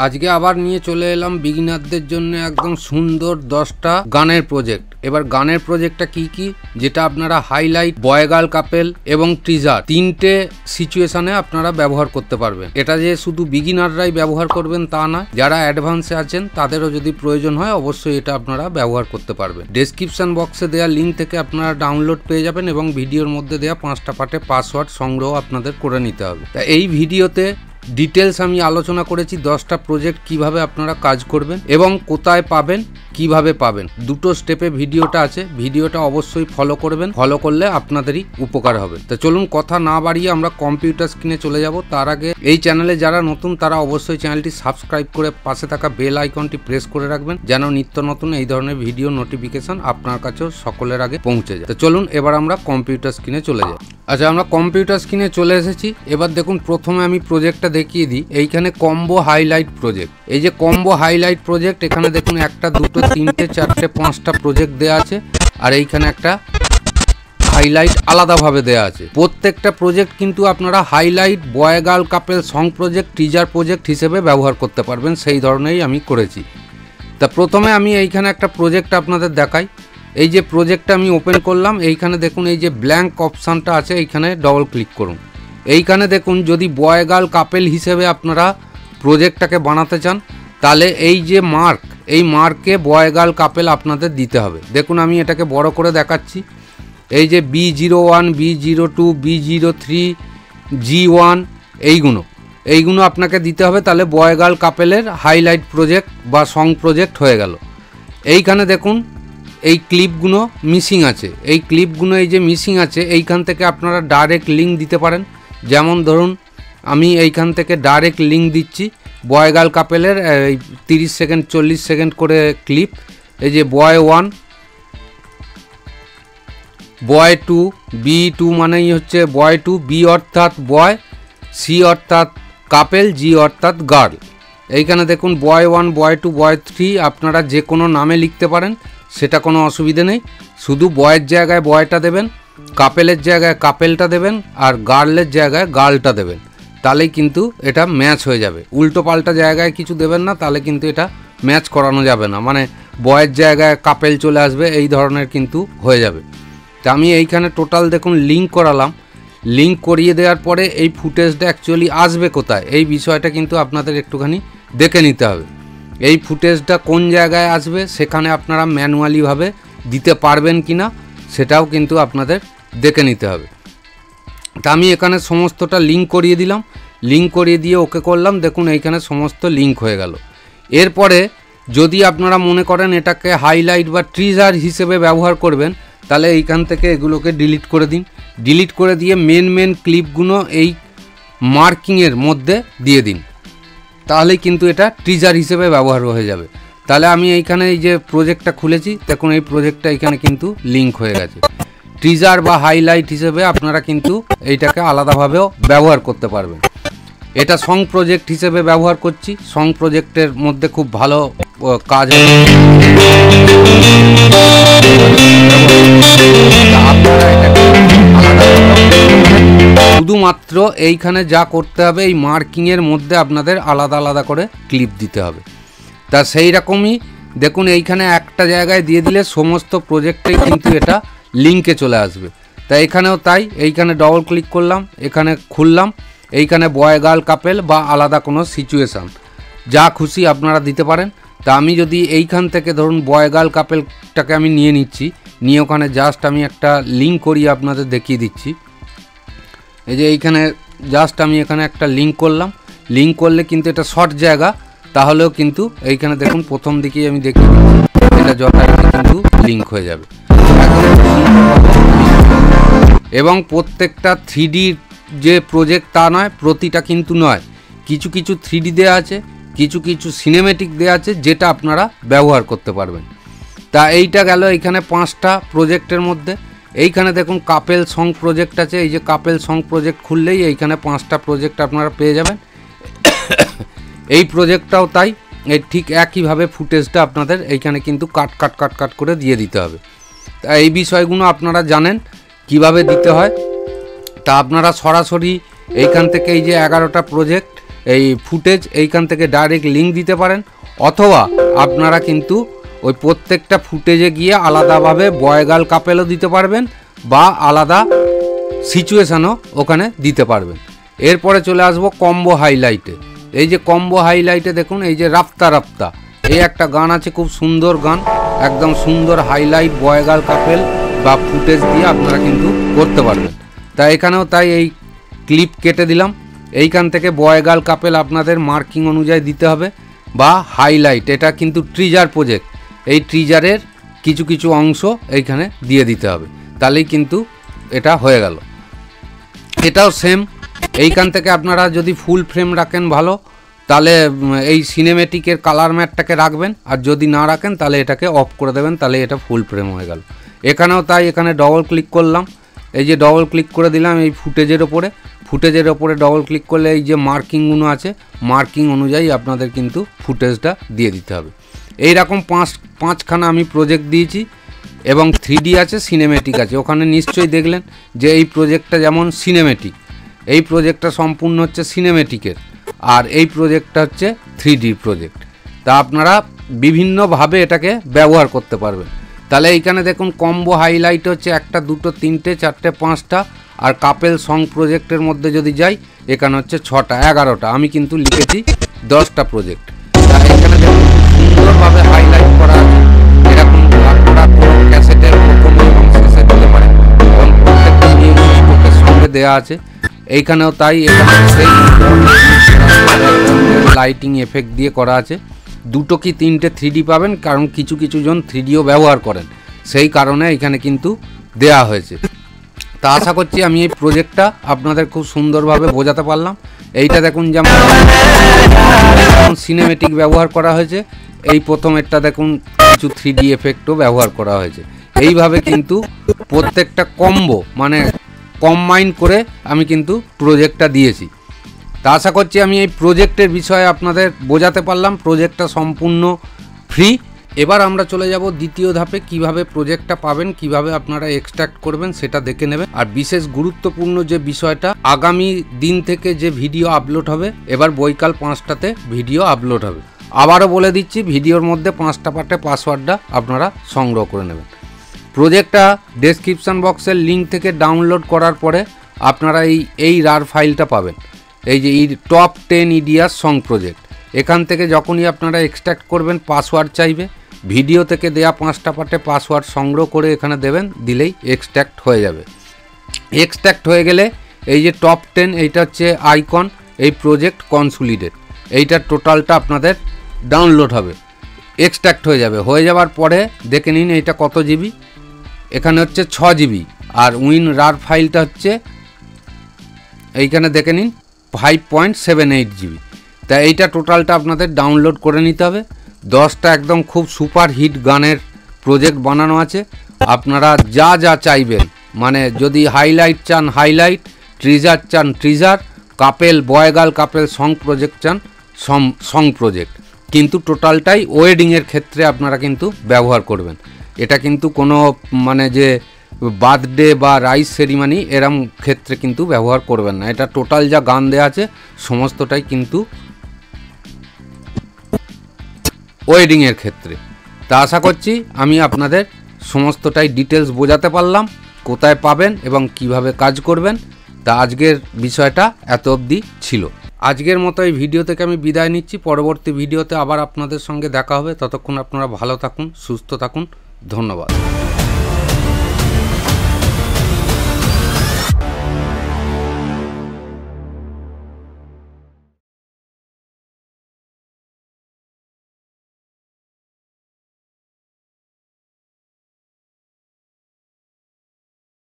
আজকে আবার নিয়ে চলে এলাম বিগিনারদের জন্য একদম সুন্দর 10টা গানের প্রজেক্ট। এবার গানের প্রজেক্টটা কি যেটা আপনারা হাইলাইট, বয় গার্ল কাপেল এবং টিজার তিনটে সিচুয়েশনে আপনারা ব্যবহার করতে পারবেন। এটা যে শুধু বিগিনাররাই ব্যবহার করবেন তা না, যারা অ্যাডভান্সে আছেন তাদেরও যদি প্রয়োজন হয় অবশ্যই এটা আপনারা ব্যবহার করতে পারবেন। ডেসক্রিপশন বক্সে দেওয়া লিঙ্ক থেকে আপনারা ডাউনলোড পেয়ে যাবেন এবং ভিডিওর মধ্যে দেওয়া 5টা পার্টে পাসওয়ার্ড সংগ্রহ আপনাদের করে নিতে হবে। তা এই ভিডিওতে ডিটেলস আমি আলোচনা করেছি 10টা প্রজেক্ট কিভাবে আপনারা কাজ করবেন এবং কোথায় পাবেন, কিভাবে পাবেন। দুটো স্টেপে ভিডিওটা আছে, ভিডিওটা অবশ্যই ফলো করবেন। ফলো করলে আপনাদেরই উপকার হবে। তো চলুন কথা না বাড়িয়ে আমরা কম্পিউটার স্ক্রিনে চলে যাব। তার আগে এই চ্যানেলে যারা নতুন তারা অবশ্যই চ্যানেলটি সাবস্ক্রাইব করে পাশে থাকা বেল আইকনটি প্রেস করে রাখবেন, যেন নিত্য নতুন এই ধরনের ভিডিও নোটিফিকেশন আপনার কাছেও সকলের আগে পৌঁছে যায়। তো চলুন এবার আমরা কম্পিউটার স্ক্রিনে চলে যাই। আচ্ছা, আমরা কম্পিউটার স্ক্রিনে চলে এসেছি। এবার দেখুন প্রথমে আমি প্রজেক্টটা দেখিয়ে দিই। এইখানে কম্বো হাইলাইট প্রজেক্ট, এই যে কম্বো হাইলাইট প্রজেক্ট, এখানে দেখুন 1টা 2টো 3টে 4টে 5টা প্রজেক্ট দেওয়া আছে। আর এইখানে একটা হাইলাইট আলাদাভাবে দেওয়া আছে। প্রত্যেকটা প্রজেক্ট কিন্তু আপনারা হাইলাইট, বয় girl couple, song project, teaser project হিসেবে ব্যবহার করতে পারবেন, সেই ধরনেরই আমি করেছি। তা প্রথমে আমি এইখানে একটা প্রজেক্ট আপনাদের দেখাই। এই যে প্রজেক্টটা আমি ওপেন করলাম, এইখানে দেখুন এই যে ব্ল্যাঙ্ক অপশানটা আছে, এইখানে ডবল ক্লিক করুন। এইখানে দেখুন যদি বয় গার্ল কাপেল হিসেবে আপনারা প্রজেক্টটাকে বানাতে চান তাহলে এই যে মার্ক, এই মার্কে বয় গার্ল কাপেল আপনাদের দিতে হবে। দেখুন আমি এটাকে বড় করে দেখাচ্ছি। এই যে B01, B02, B03, G1 এইগুলো আপনাকে দিতে হবে, তাহলে বয় গার্ল কাপেলের হাইলাইট প্রজেক্ট বা সং প্রজেক্ট হয়ে গেল। এইখানে দেখুন এই ক্লিপগুলো মিসিং আছে, এই ক্লিপগুলো এই যে মিসিং আছে, এইখান থেকে আপনারা ডাইরেক্ট লিঙ্ক দিতে পারেন। যেমন ধরুন আমি এইখান থেকে ডাইরেক্ট লিঙ্ক দিচ্ছি বয় গার্ল কাপেলের 30 সেকেন্ড 40 সেকেন্ড করে ক্লিপ। এই যে বয় 1, বয় 2, B2 মানেই হচ্ছে বয় 2, B অর্থাৎ বয়, C অর্থাৎ কাপেল, G অর্থাৎ গার্ল। এইখানে দেখুন বয় 1, বয় 2, বয় 3 আপনারা যে কোনো নামে লিখতে পারেন, সেটা কোনো অসুবিধে নেই। শুধু বয়ের জায়গায় বয়টা দেবেন, কাপেলের জায়গায় কাপেলটা দেবেন, আর গার্লের জায়গায় গার্লটা দেবেন, তাহলেই কিন্তু এটা ম্যাচ হয়ে যাবে। উল্টো পাল্টা জায়গায় কিছু দেবেন না, তাহলে কিন্তু এটা ম্যাচ করানো যাবে না, মানে বয়ের জায়গায় কাপেল চলে আসবে, এই ধরনের কিন্তু হয়ে যাবে। তা আমি এইখানে টোটাল দেখুন লিঙ্ক করালাম। লিঙ্ক করিয়ে দেওয়ার পরে এই ফুটেজটা অ্যাকচুয়ালি আসবে কোথায়, এই বিষয়টা কিন্তু আপনাদের একটুখানি দেখে নিতে হবে। এই ফুটেজটা কোন জায়গায় আসবে সেখানে আপনারা ম্যানুয়ালিভাবে দিতে পারবেন কি না সেটাও কিন্তু আপনাদের দেখে নিতে হবে। তা আমি এখানে সমস্তটা লিঙ্ক করিয়ে দিলাম। লিঙ্ক করিয়ে দিয়ে ওকে করলাম। দেখুন এইখানে সমস্ত লিঙ্ক হয়ে গেল। এরপরে যদি আপনারা মনে করেন এটাকে হাইলাইট বা টিজার হিসেবে ব্যবহার করবেন, তাহলে এইখান থেকে এগুলোকে ডিলিট করে দিন। ডিলিট করে দিয়ে মেন ক্লিপগুলো এই মার্কিংয়ের মধ্যে দিয়ে দিন, তাহলে কিন্তু এটা টিজার হিসেবে ব্যবহার হয়ে যাবে। তাহলে আমি এইখানে এই যে প্রজেক্টটা খুলেছি, দেখুন এই প্রজেক্টটা এখানে কিন্তু লিঙ্ক হয়ে গেছে। টিজার বা হাইলাইট হিসেবে আপনারা কিন্তু এইটাকে আলাদাভাবেও ব্যবহার করতে পারবেন। এটা সং প্রজেক্ট হিসেবে ব্যবহার করছি। সং প্রজেক্টের মধ্যে খুব ভালো কাজ হবে। শুধুমাত্র এইখানে যা করতে হবে, এই মার্কিংয়ের মধ্যে আপনাদের আলাদা আলাদা করে ক্লিপ দিতে হবে। তা সেই রকমই দেখুন এইখানে একটা জায়গায় দিয়ে দিলে সমস্ত প্রজেক্টেই কিন্তু এটা লিঙ্কে চলে আসবে। তা এখানেও তাই, এইখানে ডবল ক্লিক করলাম, এখানে খুললাম, এইখানে বয় গার্ল কাপেল বা আলাদা কোনো সিচুয়েশান যা খুশি আপনারা দিতে পারেন। তা আমি যদি এইখান থেকে ধরুন বয় গার্ল কাপেলটাকে আমি নিয়ে নিচ্ছি, নিয়ে ওখানে জাস্ট আমি একটা লিঙ্ক করিয়ে আপনাদের দেখিয়ে দিচ্ছি। এই যে এইখানে জাস্ট আমি এখানে একটা লিঙ্ক করলাম। লিঙ্ক করলে কিন্তু এটা শর্ট জায়গা, তাহলেও কিন্তু এইখানে দেখুন প্রথম দিকেই আমি দেখিয়ে দিচ্ছি, এটা যথারীতি কিন্তু লিঙ্ক হয়ে যাবে এবং প্রত্যেকটা 3D যে প্রজেক্ট তা নয়, প্রতিটা কিন্তু নয়, কিছু কিছু 3D দেওয়া আছে, কিছু কিছু সিনেমেটিক দেওয়া আছে, যেটা আপনারা ব্যবহার করতে পারবেন। তা এইটা গেল এইখানে 5টা প্রজেক্টের মধ্যে। এইখানে দেখুন কাপেল সং প্রজেক্ট আছে, এই যে কাপেল সং প্রজেক্ট খুললেই এইখানে 5টা প্রজেক্ট আপনারা পেয়ে যাবেন। এই প্রজেক্টটাও তাই, এই ঠিক একইভাবে ফুটেজটা আপনাদের এইখানে কিন্তু কাট করে দিয়ে দিতে হবে। তা এই বিষয়গুলো আপনারা জানেন কিভাবে দিতে হয়। তা আপনারা সরাসরি এইখান থেকে এই যে 11টা প্রজেক্ট, এই ফুটেজ এইখান থেকে ডাইরেক্ট লিঙ্ক দিতে পারেন, অথবা আপনারা কিন্তু ওই প্রত্যেকটা ফুটেজে গিয়ে আলাদাভাবে বয় গার্ল কাপেলও দিতে পারবেন বা আলাদা সিচুয়েশানও ওখানে দিতে পারবেন। এরপরে চলে আসবো কম্বো হাইলাইটে। এই যে কম্বো হাইলাইটে দেখুন, এই যে রাপ্তা রাপ্তা এই একটা গান আছে, খুব সুন্দর গান, একদম সুন্দর হাইলাইট বয় গার্ল কাপেল বা ফুটেজ দিয়ে আপনারা কিন্তু করতে পারবেন। তাই এখানেও তাই এই ক্লিপ কেটে দিলাম। এইখান থেকে বয় গার্ল কাপেল আপনাদের মার্কিং অনুযায়ী দিতে হবে বা হাইলাইট, এটা কিন্তু ট্রিজার প্রজেক্ট, এই ট্রিজারের কিছু কিছু অংশ এইখানে দিয়ে দিতে হবে, তাহলেই কিন্তু এটা হয়ে গেল। এটাও সেম, এইখান থেকে আপনারা যদি ফুল ফ্রেম রাখেন ভালো, তাহলে এই সিনেমেটিকের কালার ম্যাটটাকে রাখবেন, আর যদি না রাখেন তাহলে এটাকে অফ করে দেবেন, তাহলে এটা ফুল ফ্রেম হয়ে গেল। এখানেও তাই, এখানে ডবল ক্লিক করলাম, এই যে ডবল ক্লিক করে দিলাম এই ফুটেজের ওপরে ডবল ক্লিক করলে এই যে মার্কিংগুলো আছে, মার্কিং অনুযায়ী আপনাদের কিন্তু ফুটেজটা দিয়ে দিতে হবে। এই রকম পাঁচখানা আমি প্রজেক্ট দিয়েছি এবং 3D আছে, সিনেমেটিক আছে। ওখানে নিশ্চয়ই দেখলেন যে এই প্রজেক্টটা যেমন সিনেমেটিক, এই প্রজেক্টটা সম্পূর্ণ হচ্ছে সিনেমেটিকের, আর এই প্রজেক্টটা হচ্ছে 3D প্রজেক্ট। তা আপনারা বিভিন্নভাবে এটাকে ব্যবহার করতে পারবেন। তাহলে এইখানে দেখুন কম্বো হাইলাইট হচ্ছে 1, 2, 3, 4, 5টা, আর কাপেল সং প্রজেক্টের মধ্যে যদি যাই এখানে হচ্ছে 6টা, 11টা, আমি কিন্তু লিখেছি 10টা প্রজেক্ট। তা এখানে দেখুন সুন্দরভাবে হাইলাইট করা আছে, এরকম আপনারা ক্যাসেটের প্রথম এবং শেষে দিতে পারেন এবং প্রত্যেকটা মিউজিকের সঙ্গে দেওয়া আছে। এইখানেও তাই, এখানে সেই লাইটিং এফেক্ট দিয়ে করা আছে। 2 কি 3টে 3D পাবেন, কারণ কিছু কিছু জন 3Dও ব্যবহার করেন, সেই কারণে এখানে কিন্তু দেয়া হয়েছে। তা আশা করছি আমি এই প্রজেক্টটা আপনাদের খুব সুন্দরভাবে বোঝাতে পারলাম। এইটা দেখুন যেমন সিনেমেটিক ব্যবহার করা হয়েছে, এই প্রথমেরটা দেখুন কিছু 3D এফেক্টও ব্যবহার করা হয়েছে। এইভাবে কিন্তু প্রত্যেকটা কম্বো মানে কম্বাইন করে আমি কিন্তু প্রজেক্টটা দিয়েছি। তা আশা করছি আমি এই প্রজেক্টের বিষয়ে আপনাদের বোঝাতে পারলাম। প্রজেক্টটা সম্পূর্ণ ফ্রি। এবার আমরা চলে যাব দ্বিতীয় ধাপে, কিভাবে প্রজেক্টটা পাবেন, কিভাবে আপনারা এক্সট্রাক্ট করবেন সেটা দেখে নেবেন। আর বিশেষ গুরুত্বপূর্ণ যে বিষয়টা, আগামী দিন থেকে যে ভিডিও আপলোড হবে, এবার বৈকাল 5টাতে ভিডিও আপলোড হবে। আবারও বলে দিচ্ছি, ভিডিওর মধ্যে 5টা পার্টে পাসওয়ার্ডটা আপনারা সংগ্রহ করে নেবেন। প্রজেক্টটা ডেসক্রিপশান বক্সের লিঙ্ক থেকে ডাউনলোড করার পরে আপনারা এই রার ফাইলটা পাবেন, এই যে টপ 10 ইডিয়াস সং প্রজেক্ট। এখান থেকে যখনই আপনারা এক্সট্রাক্ট করবেন পাসওয়ার্ড চাইবে, ভিডিও থেকে দেয়া 5টা পার্টে পাসওয়ার্ড সংগ্রহ করে এখানে দেবেন, দিলেই এক্সট্রাক্ট হয়ে যাবে। এক্সট্রাক্ট হয়ে গেলে এই যে টপ 10 এইটা হচ্ছে আইকন, এই প্রজেক্ট কনসোলিডেট, এইটার টোটালটা আপনাদের ডাউনলোড হবে, এক্সট্রাক্ট হয়ে যাবে। হয়ে যাওয়ার পরে দেখে নিন এইটা কত জিবি, এখানে হচ্ছে 6 জিবি, আর উইন রার ফাইলটা হচ্ছে এইখানে দেখে নিন 5.78 জিবি। তা এইটা টোটালটা আপনাদের ডাউনলোড করে নিতে হবে। 10টা একদম খুব সুপার হিট গানের প্রজেক্ট বানানো আছে, আপনারা যা যা চাইবেন, মানে যদি হাইলাইট চান হাইলাইট, ট্রিজার চান teaser, couple boy girl couple song project চান সং প্রজেক্ট, কিন্তু টোটালটাই ওয়েডিংয়ের ক্ষেত্রে আপনারা কিন্তু ব্যবহার করবেন। এটা কিন্তু কোনো মানে যে বার্থডে বা রাইস সেরিমানি এরম ক্ষেত্রে কিন্তু ব্যবহার করবেন না। এটা টোটাল যা গান দেওয়া আছে সমস্তটাই কিন্তু ওয়েডিংয়ের ক্ষেত্রে। তা আশা করছি আমি আপনাদের সমস্তটাই ডিটেলস বোঝাতে পারলাম, কোথায় পাবেন এবং কিভাবে কাজ করবেন। তা আজকের বিষয়টা এত অবধি ছিল। আজকের মতো এই ভিডিও থেকে আমি বিদায় নিচ্ছি। পরবর্তী ভিডিওতে আবার আপনাদের সঙ্গে দেখা হবে। ততক্ষণ আপনারা ভালো থাকুন, সুস্থ থাকুন। ধন্যবাদ।